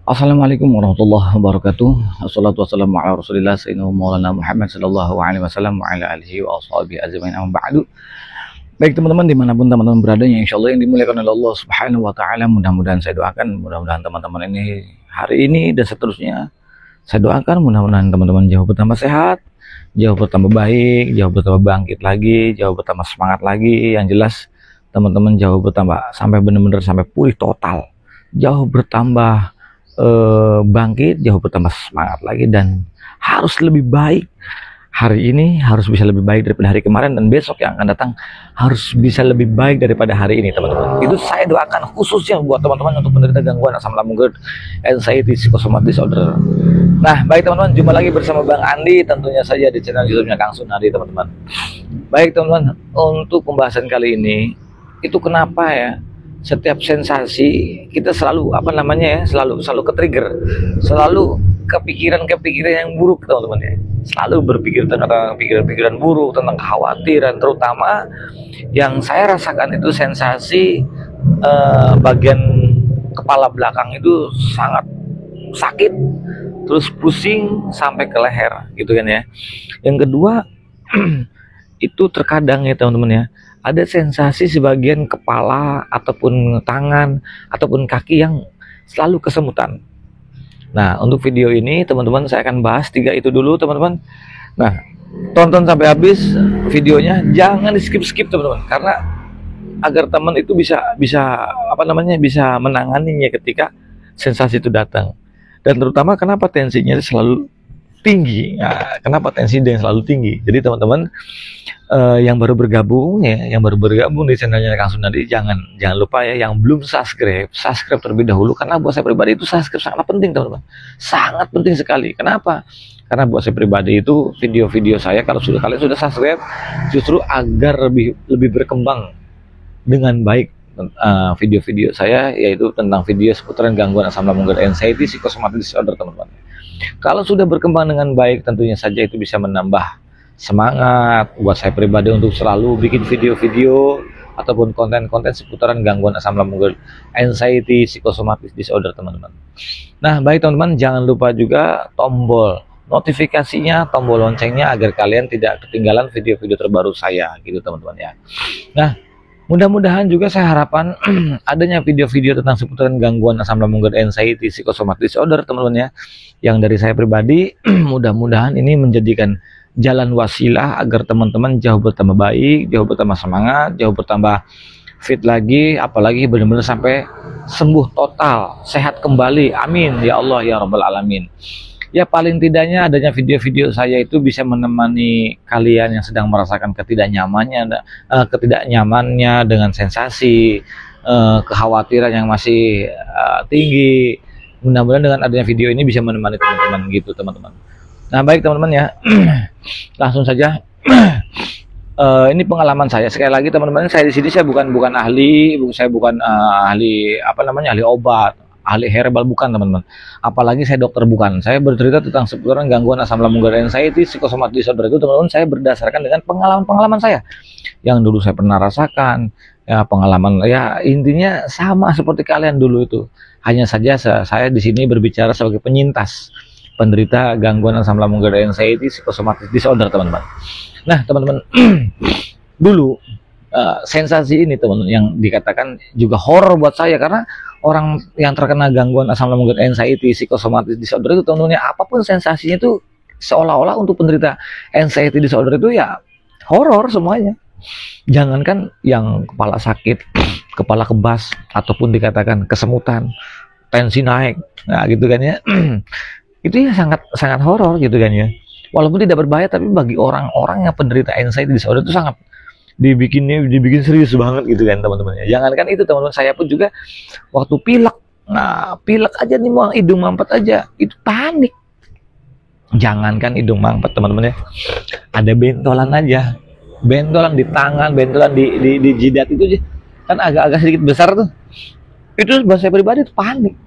Assalamualaikum warahmatullahi wabarakatuh. Assalatu wassalamu ala rasulillah sayyidina maulana Muhammad sallallahu alaihi wasallam wa ala alihi wa ashabihi ajmain amma ba'du. Baik teman-teman, dimanapun teman-teman berada, yang insyaallah yang dimuliakan oleh Allah subhanahu wa ta'ala, mudah-mudahan saya doakan, mudah-mudahan teman-teman ini hari ini dan seterusnya, saya doakan mudah-mudahan teman-teman jauh bertambah sehat, jauh bertambah baik, jauh bertambah bangkit lagi, jauh bertambah semangat lagi. Yang jelas teman-teman jauh bertambah sampai benar-benar sampai pulih total, jauh bertambah bangkit, jauh bertambah semangat lagi, dan harus lebih baik. Hari ini harus bisa lebih baik daripada hari kemarin, dan besok yang akan datang harus bisa lebih baik daripada hari ini teman-teman. Itu saya doakan khususnya buat teman-teman untuk penderita gangguan asam lambung GERD, anxiety, psychosomatic disorder. Nah baik teman-teman, jumpa lagi bersama Bang Andi tentunya saja di channel YouTube-nya Kang Sunadi teman-teman. Baik teman-teman, untuk pembahasan kali ini itu kenapa ya setiap sensasi kita selalu selalu ke-trigger, selalu kepikiran yang buruk teman-teman ya, selalu berpikir tentang pikiran-pikiran buruk, tentang kekhawatiran. Terutama yang saya rasakan itu sensasi bagian kepala belakang itu sangat sakit, terus pusing sampai ke leher gitu kan ya. Yang kedua itu terkadang ya teman-teman ya, ada sensasi sebagian kepala ataupun tangan ataupun kaki yang selalu kesemutan. Nah untuk video ini teman-teman saya akan bahas 3 itu dulu teman-teman. Nah tonton sampai habis videonya, jangan di skip teman-teman, karena agar teman itu bisa menanganinya ketika sensasi itu datang. Dan terutama kenapa tensinya selalu tinggi. Nah, kenapa tensi yang selalu tinggi? Jadi teman-teman yang baru bergabung di channelnya Kang Sunadi, jangan lupa ya, yang belum subscribe terlebih dahulu, karena buat saya pribadi itu subscribe sangat penting teman-teman, sangat penting sekali. Kenapa? Karena buat saya pribadi itu video-video saya, kalau kalian sudah subscribe, justru agar lebih berkembang dengan baik video-video saya, yaitu tentang video seputaran gangguan asam lambung GERD, anxiety, psychosomatic disorder teman-teman. Kalau sudah berkembang dengan baik, tentunya saja itu bisa menambah semangat buat saya pribadi untuk selalu bikin video-video ataupun konten-konten seputaran gangguan asam lambung GERD, anxiety, psychosomatic disorder teman-teman. Nah baik teman-teman, jangan lupa juga tombol notifikasinya, tombol loncengnya, agar kalian tidak ketinggalan video-video terbaru saya gitu teman-teman ya. Nah mudah-mudahan juga saya harapan adanya video-video tentang seputaran gangguan asam lambung GERD, anxiety, psychosomatic disorder teman-teman ya, yang dari saya pribadi mudah-mudahan ini menjadikan jalan wasilah agar teman-teman jauh bertambah baik, jauh bertambah semangat, jauh bertambah fit lagi, apalagi benar-benar sampai sembuh total, sehat kembali. Amin ya Allah ya Rabbal Alamin. Ya paling tidaknya adanya video-video saya itu bisa menemani kalian yang sedang merasakan ketidaknyamannya dengan sensasi kekhawatiran yang masih tinggi. Mudah-mudahan dengan adanya video ini bisa menemani teman-teman gitu teman-teman. Nah baik teman-teman ya, langsung saja. Ini pengalaman saya, sekali lagi teman-teman, saya di sini saya bukan ahli, saya bukan ahli ahli obat, ahli herbal, bukan teman-teman. Apalagi saya dokter, bukan. Saya bercerita tentang seputaran gangguan asam lambung GERD, anxiety, psychosomatic disorder itu teman-teman, saya berdasarkan dengan pengalaman saya yang dulu saya pernah rasakan. Ya pengalaman ya intinya sama seperti kalian dulu itu. Hanya saja saya di sini berbicara sebagai penyintas penderita gangguan asam lambung GERD, anxiety, psychosomatic disorder teman-teman. Nah teman-teman, dulu sensasi ini teman-teman yang dikatakan juga horor buat saya, karena orang yang terkena gangguan asam lambung GERD, anxiety, psychosomatic disorder itu teman-teman ya, apapun sensasinya itu seolah-olah untuk penderita anxiety disorder itu ya horor semuanya. Jangankan yang kepala sakit, kepala kebas, ataupun dikatakan kesemutan, tensi naik, nah gitu kan ya. Itu ya sangat horor gitu kan ya. Walaupun tidak berbahaya, tapi bagi orang-orang yang penderita anxiety disorder itu sangat dibikin serius banget gitu kan teman-teman ya. Jangankan itu teman-teman, saya pun juga waktu pilek, nah pilek aja nih, mau hidung mampet aja itu panik. Jangankan hidung mampet teman-teman ya, ada bentolan aja, bentolan di tangan, bentolan di jidat itu aja kan agak-agak sedikit besar tuh, itu buat saya pribadi itu panik,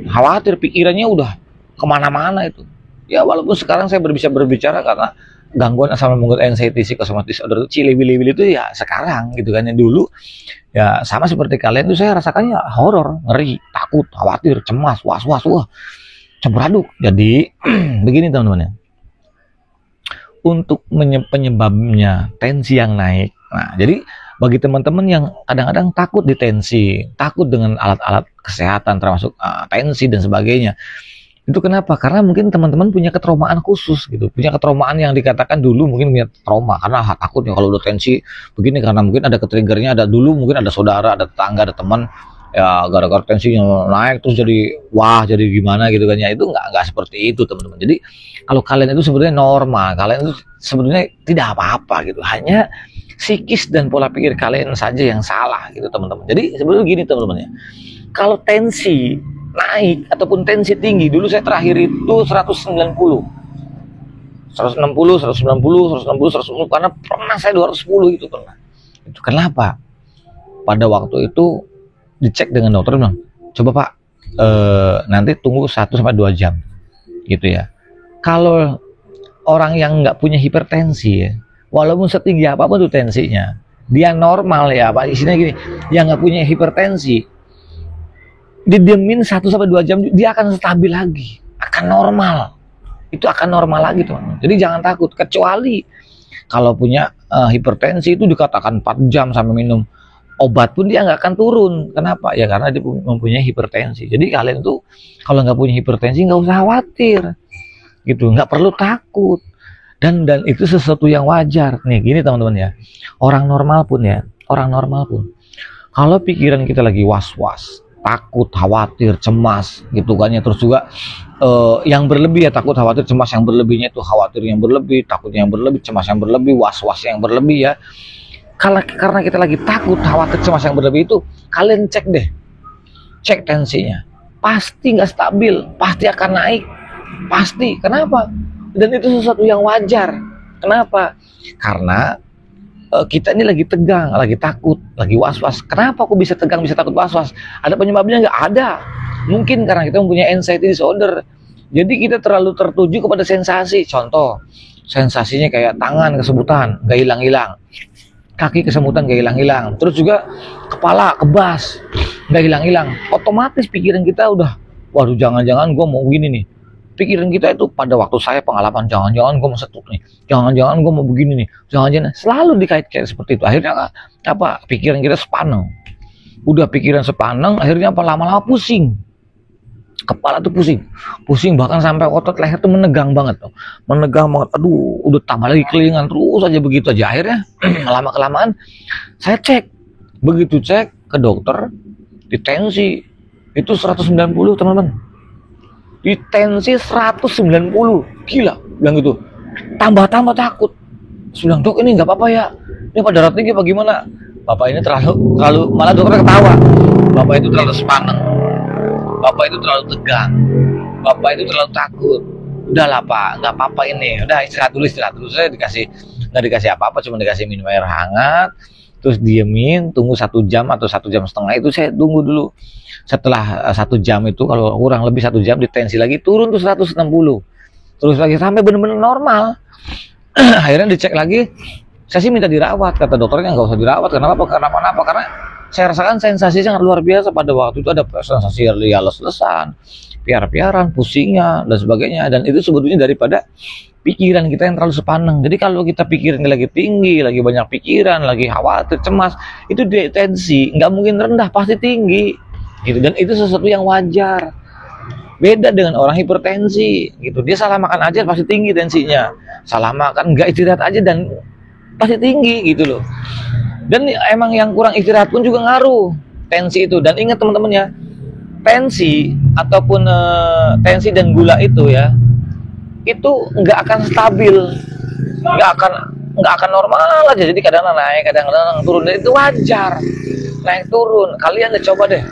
khawatir, pikirannya udah kemana-mana itu ya. Walaupun sekarang saya berbicara karena gangguan asam lambung anxiety psychosomatic disorder itu cili-bili itu ya sekarang gitu kan. Yang dulu ya sama seperti kalian tuh saya rasakannya horor, ngeri, takut, khawatir, cemas, was-was, wah campur aduk. Jadi begini teman-teman ya, untuk penyebabnya tensi yang naik. Nah, jadi bagi teman-teman yang kadang-kadang takut di tensi, takut dengan alat-alat kesehatan termasuk tensi dan sebagainya. Itu kenapa? Karena mungkin teman-teman punya ketraumaan khusus gitu, punya ketraumaan yang dikatakan dulu mungkin punya trauma karena takutnya kalau udah tensi begini, karena mungkin ada ketriggernya, ada dulu mungkin ada saudara, ada tetangga, ada teman ya gara-gara tensinya naik terus jadi wah jadi gimana gitu kan ya. Itu nggak seperti itu teman-teman. Jadi kalau kalian itu sebenarnya normal, kalian itu sebenarnya tidak apa-apa gitu, hanya psikis dan pola pikir kalian saja yang salah gitu teman-teman. Jadi sebenarnya gini teman-teman ya, kalau tensi naik ataupun tensi tinggi, dulu saya terakhir itu 190, karena pernah saya 210 gitu pernah. Itu kenapa? Pada waktu itu dicek dengan dokter bilang, coba Pak nanti tunggu 1-2 jam gitu ya. Kalau orang yang nggak punya hipertensi ya, walaupun setinggi apapun tuh tensinya, dia normal ya Pak, isinya gini, yang nggak punya hipertensi didiemin 1-2 jam dia akan stabil lagi, akan normal. Itu akan normal lagi teman. Jadi jangan takut, kecuali kalau punya hipertensi itu dikatakan 4 jam sampai minum obat pun dia nggak akan turun. Kenapa? Ya karena dia mempunyai hipertensi. Jadi kalian tuh kalau nggak punya hipertensi nggak usah khawatir gitu, nggak perlu takut, dan itu sesuatu yang wajar. Nih gini teman-teman ya, orang normal pun kalau pikiran kita lagi was-was, takut, khawatir, cemas gitu kan ya, terus juga yang berlebih ya, takut, khawatir, cemas yang berlebihnya itu khawatir yang berlebih, takutnya yang berlebih, cemas yang berlebih, was-was yang berlebih ya. Karena kita lagi takut, khawatir, cemas yang berlebih itu, kalian cek deh, cek tensinya, pasti nggak stabil, pasti akan naik, pasti. Kenapa? Dan itu sesuatu yang wajar. Kenapa? Karena kita ini lagi tegang, lagi takut, lagi was-was. Kenapa aku bisa tegang, bisa takut, was-was? Ada penyebabnya nggak? Ada. Mungkin karena kita mempunyai anxiety disorder. Jadi kita terlalu tertuju kepada sensasi. Contoh, sensasinya kayak tangan kesemutan, nggak hilang-hilang. Kaki kesemutan, nggak hilang-hilang. Terus juga kepala kebas, nggak hilang-hilang. Otomatis pikiran kita udah, waduh jangan-jangan gue mau gini nih. Pikiran kita itu pada waktu saya pengalaman, jangan-jangan gue mau setut nih, jangan-jangan gue mau begini nih, jangan-jangan selalu dikait-kait seperti itu. Akhirnya apa? Pikiran kita sepaneng. Udah pikiran sepaneng, akhirnya apa? Lama-lama pusing. Kepala tuh pusing bahkan sampai otot leher tuh menegang banget. Aduh, udah tambah lagi kelingan terus aja begitu aja. Akhirnya lama-kelamaan saya cek, begitu cek ke dokter, di tensi itu 190 teman-teman. Di tensi 190, gila bilang gitu. Tambah takut. Bilang, dok ini nggak apa-apa ya, ini pada darah tinggi apa gimana? Bapak ini terlalu malah dokter ketawa. Bapak itu terlalu sepaneng, bapak itu terlalu tegang, bapak itu terlalu takut. Udahlah Pak, nggak apa-apa ini, udah istirahat dulu. Saya nggak dikasih apa-apa, cuma dikasih minum air hangat, terus diemin, tunggu 1 jam atau 1,5 jam itu saya tunggu dulu. Setelah 1 jam itu, kalau kurang lebih 1 jam, ditensi lagi turun tuh 160, terus lagi sampai benar-benar normal. Akhirnya dicek lagi, saya sih minta dirawat, kata dokternya nggak usah dirawat. Kenapa? Karena saya rasakan sensasi sangat luar biasa pada waktu itu, ada sensasi les-lesan, piar-piaran, pusingnya dan sebagainya, dan itu sebetulnya daripada pikiran kita yang terlalu sepaneng. Jadi kalau kita pikiran lagi tinggi, lagi banyak pikiran, lagi khawatir, cemas, itu tensi nggak mungkin rendah, pasti tinggi gitu. Dan itu sesuatu yang wajar. Beda dengan orang hipertensi gitu, dia salah makan aja pasti tinggi tensinya, salah makan, nggak istirahat aja dan pasti tinggi gitu loh. Dan emang yang kurang istirahat pun juga ngaruh tensi itu. Dan ingat teman-teman ya, tensi ataupun tensi dan gula itu ya, itu nggak akan stabil, nggak akan normal aja. Jadi kadang-kadang naik, kadang-kadang turun, dan itu wajar, naik turun. Kalian coba deh,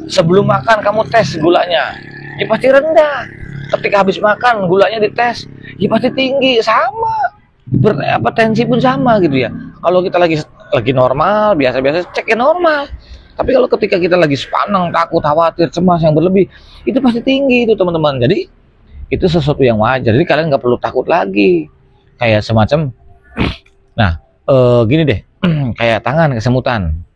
sebelum makan kamu tes gulanya, ya pasti rendah. Ketika habis makan gulanya dites, ya pasti tinggi. Sama tensi pun sama gitu ya. Kalau kita lagi normal, biasa-biasa, cek ya normal. Tapi kalau ketika kita lagi sepaneng, takut, khawatir, cemas yang berlebih, itu pasti tinggi itu teman-teman. Jadi itu sesuatu yang wajar. Jadi kalian nggak perlu takut lagi. kayak semacam, nah gini deh, kayak tangan kesemutan,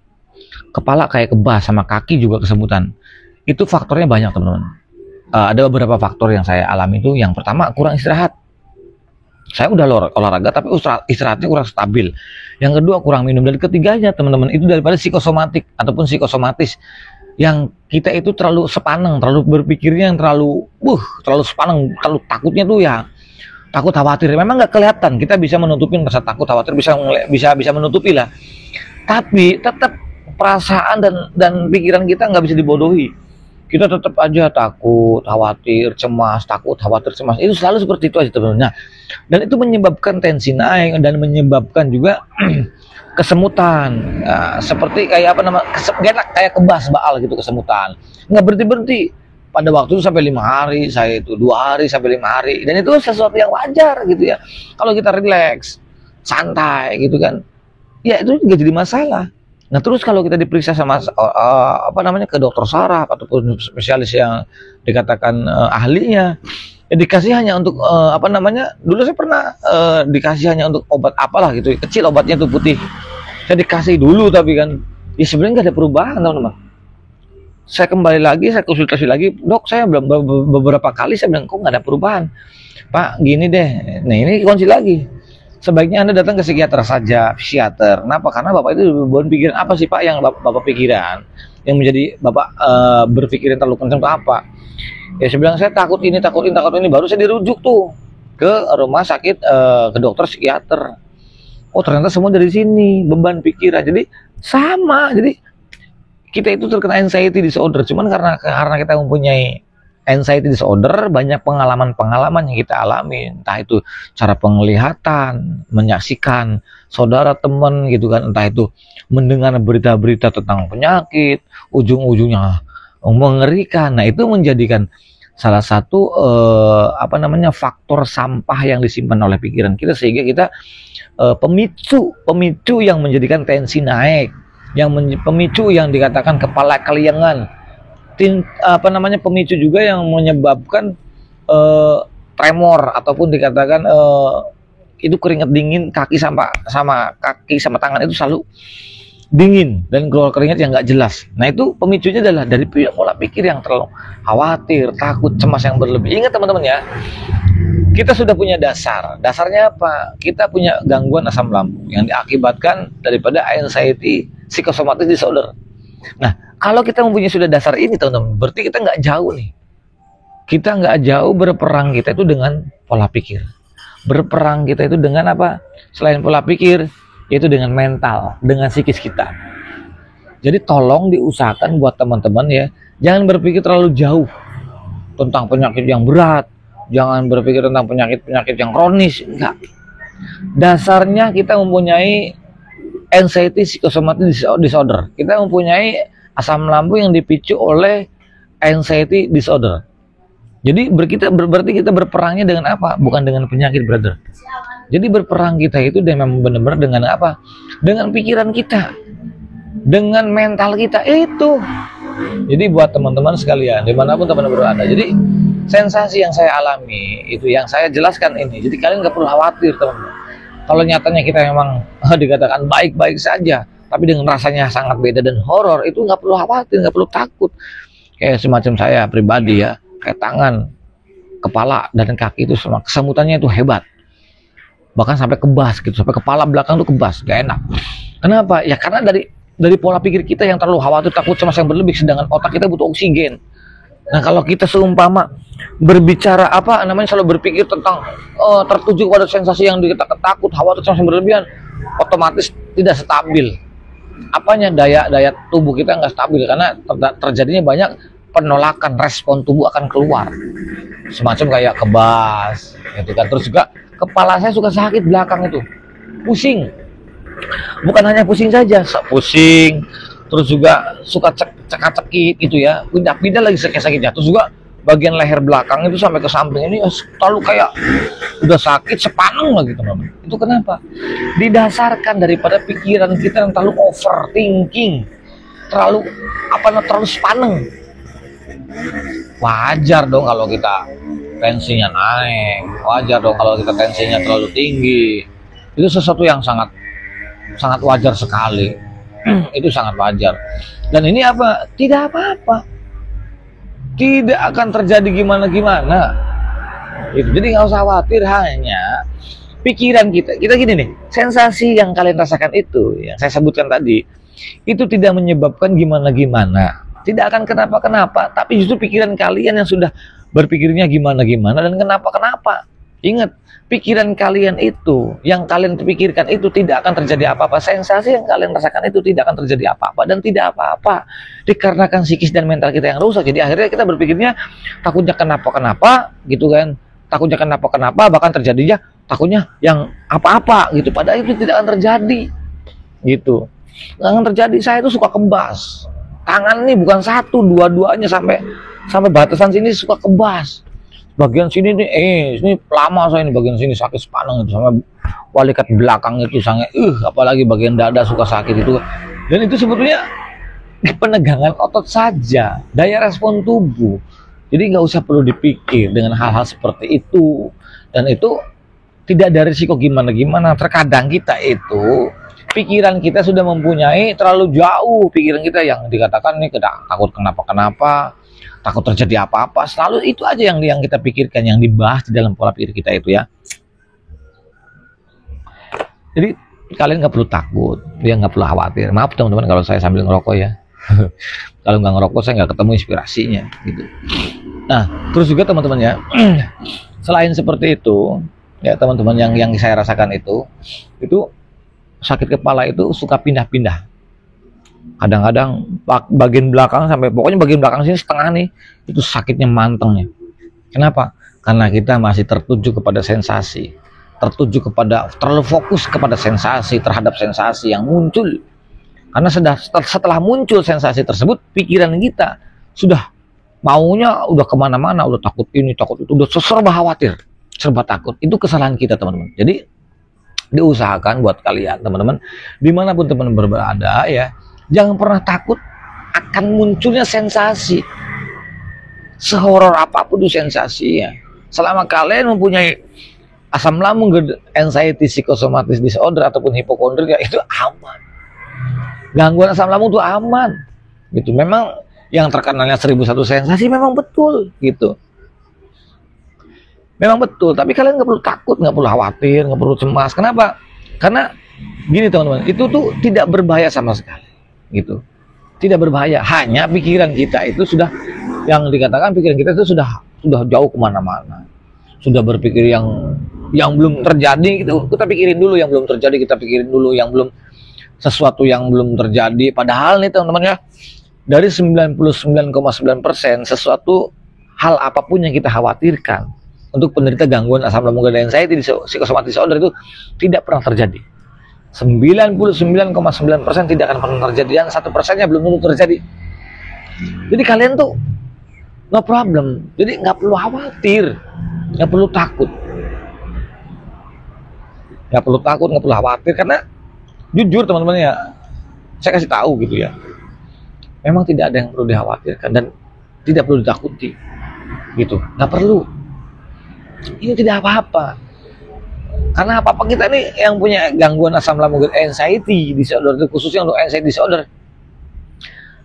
kepala kayak kebas, sama kaki juga kesemutan. Itu faktornya banyak teman-teman. Ada beberapa faktor yang saya alami itu. Yang pertama, kurang istirahat. Saya udah olahraga tapi istirahatnya kurang stabil. Yang kedua, kurang minum. Dan ketiganya teman-teman, itu daripada psikosomatik ataupun psikosomatis, yang kita itu terlalu sepaneng, terlalu berpikirnya yang terlalu sepaneng, terlalu takutnya tuh ya takut khawatir. Memang nggak kelihatan, kita bisa menutupi rasa takut khawatir, bisa menutupi lah, tapi tetap perasaan dan pikiran kita nggak bisa dibodohi. Kita tetap aja takut, khawatir, cemas, takut, khawatir, cemas. Itu selalu seperti itu aja teman-teman. Nah, dan itu menyebabkan tensi naik dan menyebabkan juga kesemutan. Nah, seperti kayak kayak kebas baal gitu, kesemutan. Nggak berhenti-berhenti. Pada waktu itu sampai 5 hari, saya itu 2 hari sampai 5 hari. Dan itu sesuatu yang wajar gitu ya. Kalau kita relax, santai gitu kan, ya itu juga jadi masalah. Nah, terus kalau kita diperiksa sama ke dokter saraf ataupun spesialis yang dikatakan ahlinya, ya dikasih hanya untuk dulu saya pernah dikasih hanya untuk obat apalah gitu, kecil obatnya tuh putih. Saya dikasih dulu, tapi kan ya sebenarnya nggak ada perubahan teman-teman. Saya kembali lagi, saya konsultasi lagi, dok, saya beberapa kali saya bilang kok nggak ada perubahan, Pak, gini deh. Nah, ini konsul lagi, sebaiknya Anda datang ke psikiater saja, psikiater. Kenapa? Karena Bapak itu beban pikiran apa sih Pak yang Bapak pikiran, yang menjadi Bapak berpikiran terlalu kencang itu apa? Ya saya bilang, saya takut ini, baru saya dirujuk tuh ke rumah sakit, ke dokter psikiater. Oh, ternyata semua dari sini, beban pikiran. Jadi sama, jadi kita itu terkena anxiety disorder. Cuman karena kita mempunyai anxiety disorder, banyak pengalaman-pengalaman yang kita alami, entah itu cara penglihatan, menyaksikan saudara teman gitu kan, entah itu mendengar berita-berita tentang penyakit, ujung-ujungnya mengerikan. Nah, itu menjadikan salah satu faktor sampah yang disimpan oleh pikiran kita, sehingga kita pemicu yang menjadikan tensi naik, pemicu yang dikatakan kepala keliengan, pemicu juga yang menyebabkan tremor ataupun dikatakan itu keringat dingin, kaki sama tangan itu selalu dingin dan keluar keringat yang nggak jelas. Nah, itu pemicunya adalah dari pola pikir yang terlalu khawatir, takut, cemas yang berlebih. Ingat teman-teman ya, kita sudah punya dasarnya apa? Kita punya gangguan asam lambung yang diakibatkan daripada anxiety psychosomatic disorder. Nah, kalau kita mempunyai sudah dasar ini teman-teman, berarti kita nggak jauh nih. Kita nggak jauh berperang kita itu dengan pola pikir. Berperang kita itu dengan apa? Selain pola pikir, yaitu dengan mental, dengan psikis kita. Jadi tolong diusahakan buat teman-teman ya, jangan berpikir terlalu jauh tentang penyakit yang berat, jangan berpikir tentang penyakit yang kronis, enggak. Dasarnya kita mempunyai anxiety psychosomatic disorder. Kita mempunyai asam lambung yang dipicu oleh anxiety disorder. Jadi berarti kita berperangnya dengan apa? Bukan dengan penyakit, brother. Jadi berperang kita itu memang benar-benar dengan apa? Dengan pikiran kita, dengan mental kita itu. Jadi buat teman-teman sekalian, dimanapun teman-teman berada, jadi sensasi yang saya alami itu yang saya jelaskan ini. Jadi kalian nggak perlu khawatir teman-teman. Kalau nyatanya kita memang dikatakan baik-baik saja, tapi dengan rasanya sangat beda dan horor, itu nggak perlu khawatir, nggak perlu takut. Kayak semacam saya pribadi ya, kayak tangan, kepala, dan kaki itu semua kesemutannya itu hebat. Bahkan sampai kebas gitu, sampai kepala belakang tuh kebas, gak enak. Kenapa? Ya karena dari pola pikir kita yang terlalu khawatir, takut, cemas yang berlebih, sedangkan otak kita butuh oksigen. Nah, kalau kita seumpama berbicara selalu berpikir tentang tertuju pada sensasi yang kita takut, khawatir, cemas yang berlebihan, otomatis tidak stabil. Daya tubuh kita nggak stabil karena terjadinya banyak penolakan, respon tubuh akan keluar. Semacam kayak kebas, gitu kan. Terus juga kepala saya suka sakit belakang itu, pusing. Bukan hanya pusing saja, pusing. Terus juga suka cekak-cekik gitu ya, pindah-pindah lagi sakit-sakitnya. Terus juga bagian leher belakang itu sampai ke samping ini terlalu kayak udah sakit sepaneng lagi teman-teman. Itu kenapa? Didasarkan daripada pikiran kita yang terlalu overthinking, terlalu sepaneng. Wajar dong kalau kita tensinya naik. Wajar dong kalau kita tensinya terlalu tinggi. Itu sesuatu yang sangat wajar sekali. Itu sangat wajar. Dan ini apa? Tidak apa-apa. Tidak akan terjadi gimana-gimana. Itu. Jadi nggak usah khawatir, hanya pikiran kita. Kita gini nih, sensasi yang kalian rasakan itu, yang saya sebutkan tadi, itu tidak menyebabkan gimana-gimana. Tidak akan kenapa-kenapa, tapi justru pikiran kalian yang sudah berpikirnya gimana-gimana dan kenapa-kenapa. Ingat, pikiran kalian itu, yang kalian pikirkan itu tidak akan terjadi apa-apa. Sensasi yang kalian rasakan itu tidak akan terjadi apa-apa dan tidak apa-apa. Dikarenakan psikis dan mental kita yang rusak. Jadi akhirnya kita berpikirnya takutnya kenapa-kenapa, gitu kan. Takutnya kenapa-kenapa, bahkan terjadinya takutnya yang apa-apa gitu. Padahal itu tidak akan terjadi. Gitu. Tidak akan terjadi. Saya itu suka kebas. Tangan ini bukan satu, dua-duanya sampai batasan sini suka kebas. Bagian sini nih, ini lama saya ini bagian sini sakit sepanang itu, sama walikat belakang itu sangat, apalagi bagian dada suka sakit itu. Dan itu sebetulnya penegangan otot saja, daya respon tubuh. Jadi nggak usah perlu dipikir dengan hal-hal seperti itu. Dan itu tidak ada risiko gimana-gimana. Terkadang kita itu, pikiran kita sudah mempunyai terlalu jauh pikiran kita yang dikatakan nih takut kenapa-kenapa. Takut terjadi apa-apa, selalu itu aja yang kita pikirkan, yang dibahas di dalam pola pikir kita itu ya. Jadi kalian nggak perlu takut, dia nggak perlu khawatir. Maaf teman-teman kalau saya sambil ngerokok ya. Kalau nggak ngerokok saya nggak ketemu inspirasinya gitu. Nah terus juga teman-teman ya, selain seperti itu ya teman-teman, yang saya rasakan itu sakit kepala itu suka pindah-pindah. Kadang-kadang bagian belakang pokoknya bagian belakang sini setengah nih itu sakitnya mantengnya. Kenapa? Karena kita masih tertuju kepada sensasi, terlalu fokus kepada sensasi, terhadap sensasi yang muncul. Karena setelah muncul sensasi tersebut, pikiran kita sudah maunya udah kemana-mana, udah takut ini, takut itu, udah serba khawatir, serba takut. Itu kesalahan kita teman-teman. Jadi diusahakan buat kalian teman-teman, dimanapun teman-teman berada ya, jangan pernah takut akan munculnya sensasi. Sehoror apapun itu sensasinya. Selama kalian mempunyai asam lambung, anxiety, psikosomatis disorder ataupun hipokondria, itu aman. Gangguan asam lambung itu aman. Gitu. Memang yang terkenalnya 1001 sensasi memang betul gitu. Memang betul, tapi kalian nggak perlu takut, nggak perlu khawatir, nggak perlu cemas. Kenapa? Karena gini teman-teman, itu tuh tidak berbahaya sama sekali. Gitu, tidak berbahaya, hanya pikiran kita itu sudah, yang dikatakan pikiran kita itu sudah jauh kemana-mana, sudah berpikir yang belum terjadi gitu. Kita pikirin dulu yang belum terjadi, kita pikirin dulu yang belum, sesuatu yang belum terjadi. Padahal nih teman-teman ya, dari 99,9% sesuatu hal apapun yang kita khawatirkan untuk penderita gangguan asam lambung dan anxiety di psikosomatis disorder itu tidak pernah terjadi. 99,9% tidak akan pernah terjadi, yang 1%-nya belum tentu terjadi. Jadi kalian tuh no problem, jadi nggak perlu khawatir, nggak perlu takut, nggak perlu khawatir. Karena jujur teman-teman ya, saya kasih tahu gitu ya, memang tidak ada yang perlu dikhawatirkan dan tidak perlu ditakuti gitu, nggak perlu. Ini tidak apa-apa. Karena apa-apa kita nih yang punya gangguan asam lambung anxiety disorder, khususnya untuk anxiety disorder,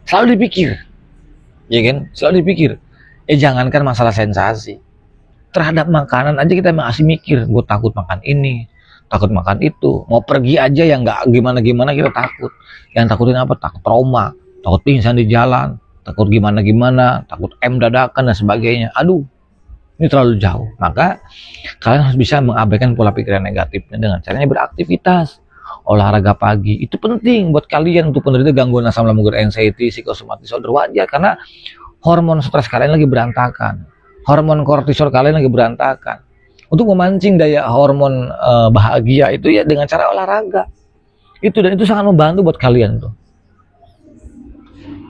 selalu dipikir, ya kan? Selalu dipikir. Jangankan masalah sensasi, terhadap makanan aja kita masih mikir. Gue takut makan ini, takut makan itu. Mau pergi aja yang nggak gimana-gimana kita takut. Yang takutin apa? Takut trauma, takut pingsan di jalan, takut gimana-gimana, takut dadakan dan sebagainya. Aduh. Ini terlalu jauh. Maka kalian harus bisa mengabaikan pola pikiran negatifnya dengan caranya beraktivitas, olahraga pagi. Itu penting buat kalian untuk penderita gangguan asam lambung anxiety, psikosomatis disorder. Wajar karena hormon stres kalian lagi berantakan, hormon kortisol kalian lagi berantakan. Untuk memancing daya hormon bahagia itu ya dengan cara olahraga. Dan itu sangat membantu buat kalian tuh.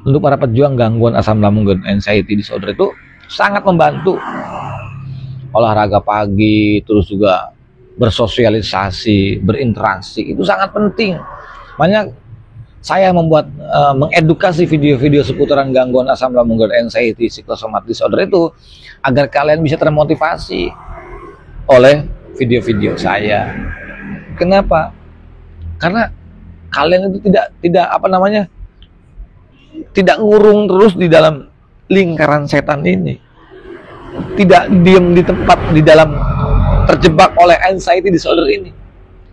Untuk para pejuang gangguan asam lambung dan anxiety disorder itu sangat membantu. Olahraga pagi, terus juga bersosialisasi, berinteraksi, itu sangat penting. Banyak saya membuat mengedukasi video-video seputaran gangguan asam lambung GERD, anxiety, psychosomatic disorder itu agar kalian bisa termotivasi oleh video-video saya. Kenapa? Karena kalian itu tidak ngurung terus di dalam lingkaran setan ini, tidak diam di tempat di dalam terjebak oleh anxiety disorder ini.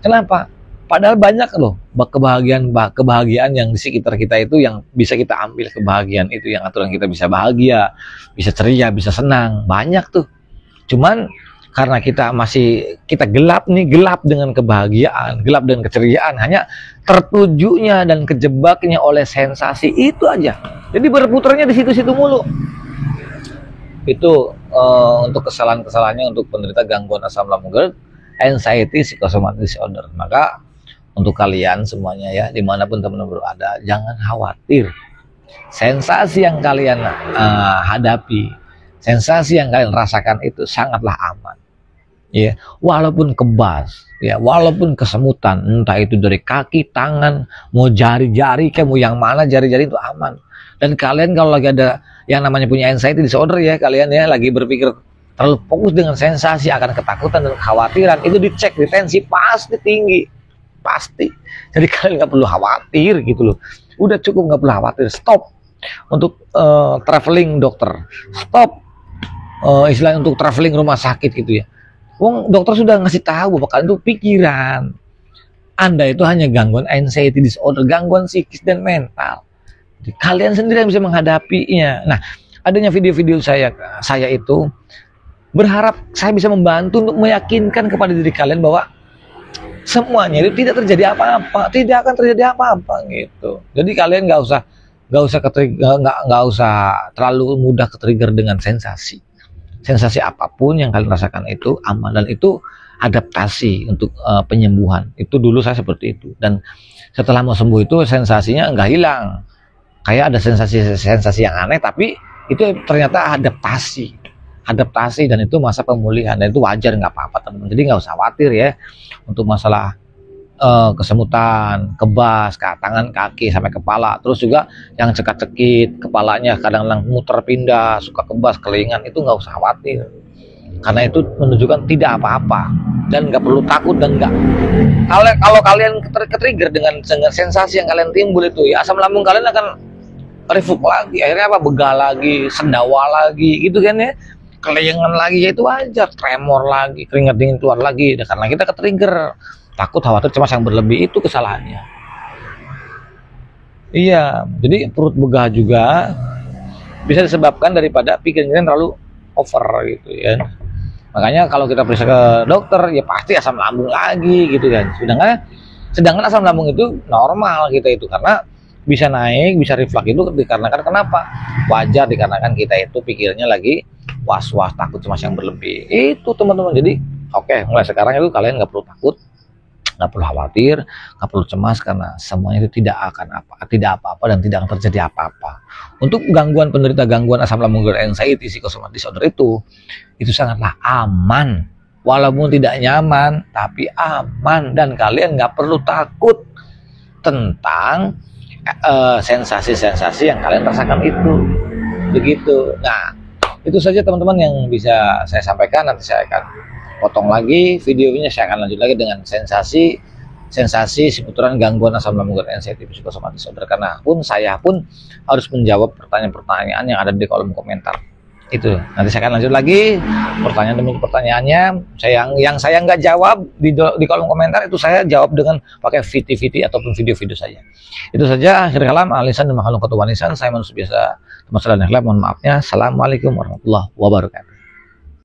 Kenapa? Padahal banyak loh kebahagiaan yang di sekitar kita itu yang bisa kita ambil kebahagiaan itu, yang aturan kita bisa bahagia, bisa ceria, bisa senang, banyak tuh. Cuman karena kita gelap dengan kebahagiaan, gelap dengan keceriaan, hanya tertujunya dan kejebaknya oleh sensasi itu aja. Jadi berputarnya di situ-situ mulu. Itu untuk kesalahan-kesalahannya untuk penderita gangguan asam lambung GERD, anxiety, psychosomatic disorder. Maka untuk kalian semuanya ya, dimanapun teman-teman berada, jangan khawatir. Sensasi yang kalian hadapi, sensasi yang kalian rasakan itu sangatlah aman. Ya, walaupun kebas, ya, walaupun kesemutan, entah itu dari kaki, tangan, mau jari-jari, kayak mau yang mana jari-jari itu aman. Dan kalian kalau lagi ada yang namanya punya anxiety disorder ya, kalian ya lagi berpikir terlalu fokus dengan sensasi, akan ketakutan dan kekhawatiran, itu dicek di tensi pasti tinggi, pasti. Jadi kalian nggak perlu khawatir gitu loh. Udah cukup, nggak perlu khawatir. Stop untuk traveling dokter, stop istilahnya untuk traveling rumah sakit gitu ya. Wong dokter sudah ngasih tahu bahwa kalian itu pikiran Anda itu hanya gangguan anxiety disorder, gangguan psikis dan mental. Jadi, kalian sendiri yang bisa menghadapinya. Nah, adanya video-video saya itu berharap saya bisa membantu untuk meyakinkan kepada diri kalian bahwa semuanya itu tidak terjadi apa-apa, tidak akan terjadi apa-apa gitu. Jadi kalian nggak usah terlalu mudah ketrigger dengan sensasi apapun yang kalian rasakan itu aman, dan itu adaptasi untuk penyembuhan. Itu dulu saya seperti itu, dan setelah mau sembuh itu sensasinya nggak hilang, kayak ada sensasi yang aneh, tapi itu ternyata adaptasi dan itu masa pemulihan, dan itu wajar, nggak apa-apa teman-teman. Jadi nggak usah khawatir ya untuk masalah kesemutan, kebas, tangan, kaki, sampai kepala. Terus juga yang cekak-cekit, kepalanya kadang-kadang muter pindah, suka kebas, kelingan, itu nggak usah khawatir. Karena itu menunjukkan tidak apa-apa. Dan nggak perlu takut, dan nggak. Kalau kalian ketrigger dengan sensasi yang kalian timbul itu, ya asam lambung kalian akan reflux lagi. Akhirnya apa? Begal lagi, sendawa lagi, gitu kan ya. Kelingan lagi, ya itu wajar. Tremor lagi, keringat dingin keluar lagi. Karena kita ketrigger. Takut, khawatir, cemas yang berlebih, itu kesalahannya. Iya, jadi perut begah juga bisa disebabkan daripada pikiran terlalu over gitu ya. Makanya kalau kita periksa ke dokter, ya pasti asam lambung lagi gitu kan. Sedangkan asam lambung itu normal kita itu, karena bisa naik, bisa reflux itu dikarenakan kenapa? Wajar, dikarenakan kita itu pikirnya lagi was-was, takut, cemas yang berlebih. Itu teman-teman. Jadi oke, mulai sekarang itu kalian nggak perlu takut, nggak perlu khawatir, nggak perlu cemas, karena semuanya itu tidak apa-apa dan tidak akan terjadi apa-apa. Untuk penderita gangguan asam lambung GERD, anxiety, psychosomatic disorder itu sangatlah aman. Walaupun tidak nyaman, tapi aman, dan kalian nggak perlu takut tentang sensasi-sensasi yang kalian rasakan itu. Begitu. Nah, itu saja teman-teman yang bisa saya sampaikan. Nanti saya akan potong lagi videonya, saya akan lanjut lagi dengan sensasi seputaran gangguan asam lambung GERD, anxiety, psychosomatic disorder. Karena saya pun harus menjawab pertanyaan-pertanyaan yang ada di kolom komentar. Itu nanti saya akan lanjut lagi pertanyaan demi pertanyaannya. Yang saya nggak jawab di kolom komentar itu saya jawab dengan pakai VT ataupun video-video saya. Itu saja. Akhir kalam, alisan dan makhluk ketuanisan. Saya manusia biasa, masalah dan mohon maafnya. Assalamualaikum warahmatullahi wabarakatuh.